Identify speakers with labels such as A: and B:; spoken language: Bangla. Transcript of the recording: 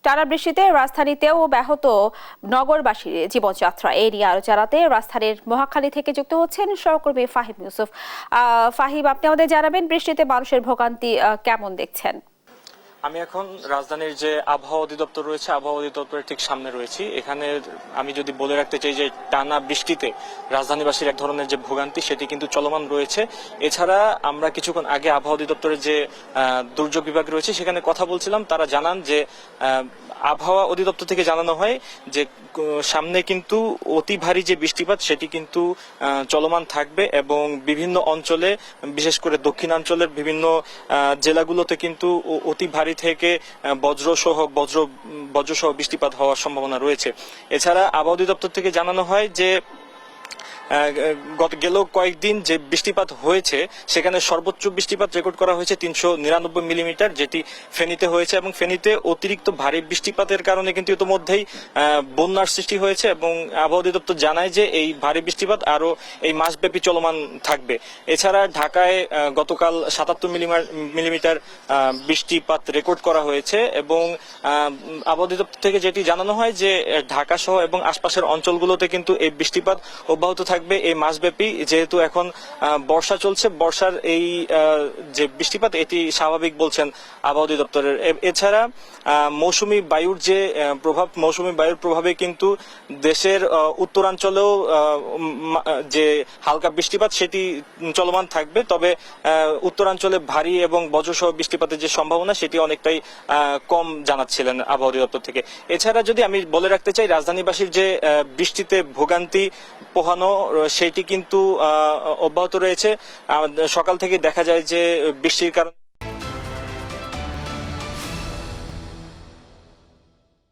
A: টানা বৃষ্টিতে রাজধানীতেও ব্যাহত নগরবাসীর জীবনযাত্রা। এই নিয়ে আরো জানাতে রাজধানীর মহাখালী থেকে যুক্ত হচ্ছেন সহকর্মী ফাহিম ইউসুফ। ফাহিম, আপনি আমাদের জানাবেন বৃষ্টিতে মানুষের ভোগান্তি কেমন দেখছেন?
B: আমি এখন রাজধানীর যে আবহাওয়া অধিদপ্তর রয়েছে, আবহাওয়া অধিদপ্তরের ঠিক সামনে রয়েছি। এখানে আমি যদি বলে রাখতে চাই যে টানা বৃষ্টিতে রাজধানীবাসীর এক ধরনের যে ভোগান্তি সেটি কিন্তু চলমান রয়েছে। এছাড়া আমরা কিছুক্ষণ আগে আবহাওয়া অধিদপ্তরের যে দুর্যোগ বিভাগ রয়েছে সেখানে কথা বলছিলাম। তারা জানান যে আবহাওয়া অধিদপ্তর থেকে জানানো হয় যে সামনে কিন্তু অতি ভারী যে বৃষ্টিপাত সেটি কিন্তু চলমান থাকবে এবং বিভিন্ন অঞ্চলে, বিশেষ করে দক্ষিণাঞ্চলের বিভিন্ন জেলাগুলোতে কিন্তু অতি ভারী থেকে বজ্রসহ বৃষ্টিপাত হওয়ার সম্ভাবনা রয়েছে। এছাড়া আবহাওয়া অধিদপ্তর থেকে জানানো হয় যে গেল কয়েকদিন যে বৃষ্টিপাত হয়েছে সেখানে সর্বোচ্চ বৃষ্টিপাত রেকর্ড করা হয়েছে 399 মিলিমিটার, যেটি ফেনীতে হয়েছে। এবং ফেনীতে অতিরিক্ত ভারী বৃষ্টিপাতের কারণে কিন্তু ইতোমধ্যেই বন্যার সৃষ্টি হয়েছে এবং আবহাওয়া অধিদপ্তর জানায় যে এই ভারী বৃষ্টিপাত আরো এই মাসব্যাপী চলমান থাকবে। এছাড়া ঢাকায় গতকাল 77 মিলিমিটার বৃষ্টিপাত রেকর্ড করা হয়েছে এবং আবহাওয়া অধিদপ্তর থেকে যেটি জানানো হয় যে ঢাকা সহ এবং আশপাশের অঞ্চলগুলোতে কিন্তু এই বৃষ্টিপাত অব্যাহত থাকবে এই মাসব্যাপী। যেহেতু এখন বর্ষা চলছে, বর্ষার এই যে বৃষ্টিপাত এটি স্বাভাবিক বলছেন আবহাওয়া অধিদপ্তরের। এছাড়া মৌসুমী বায়ুর যে প্রভাব, মৌসুমী বায়ুর প্রভাবে কিন্তু দেশের উত্তরাঞ্চলেও যে হালকা বৃষ্টিপাত সেটি চলমান থাকবে। তবে উত্তরাঞ্চলে ভারী এবং বজ্রসহ বৃষ্টিপাতের যে সম্ভাবনা সেটি অনেকটাই কম জানাচ্ছিলেন আবহাওয়া অধিদপ্তর থেকে। এছাড়া যদি আমি বলে রাখতে চাই রাজধানীবাসীর যে বৃষ্টিতে ভোগান্তি পোহানো সেটি কিন্তু অব্যাহত রয়েছে। সকাল থেকে দেখা যায় যে বৃষ্টির কারণে